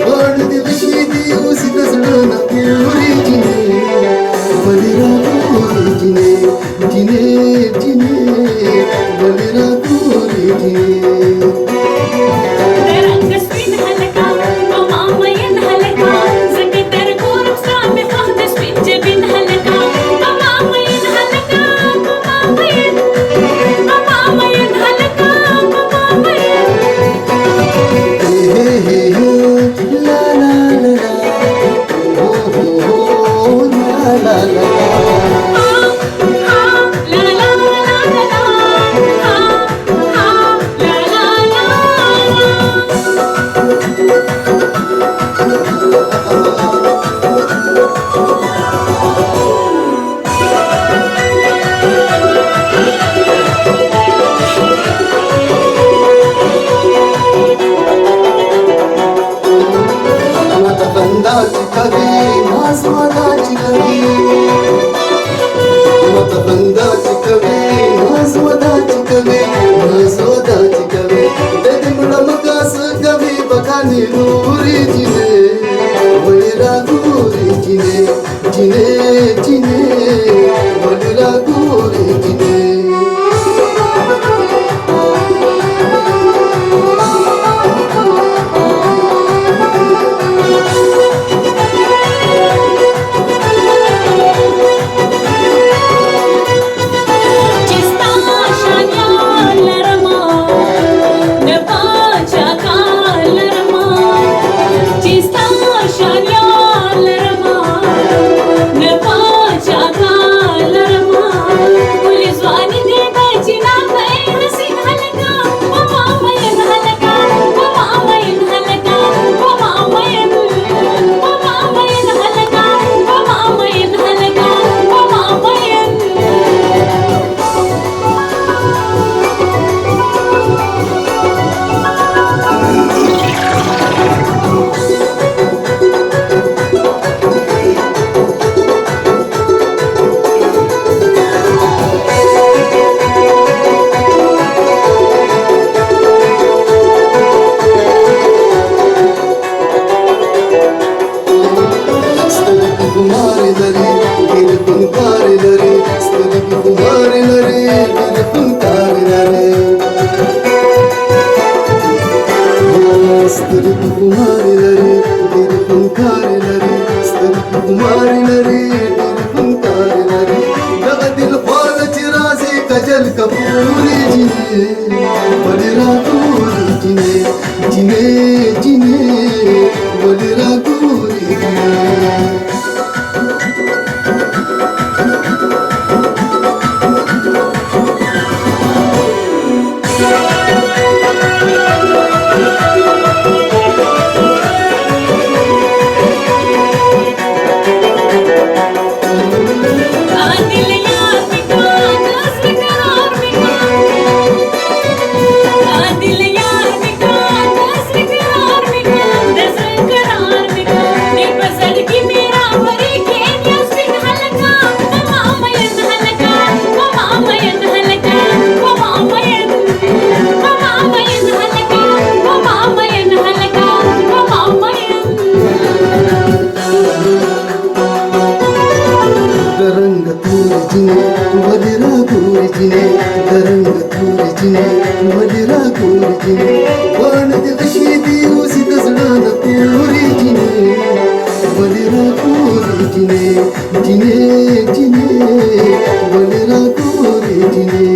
पण दिवशी दिवस दसडून पुरी जिने बलिरा पुरी जिने जिने जिने बलिरा पुरी जिने बंदाची कवी नाजवदाची कवी मत बंदाची कवी नाजवदाची कवी नाजवदाची कवी तेरी मुळमकास कवी बखानी नूरी जिने बलिरा गोरी जिने जिने जिने बलिरा गोरी जिने कजल कपूरी जिने बलिरा गोरी जिने जिने जिने बलिरा गोरी जिने बलिरा गोरी जिने तरंग तुरी जिने बलिरा गोरी जिने पण दिवशी दिवस दसडून पुरी जिने बलिरा गोरी जिने जिने जिने बलिरा गोरी जिने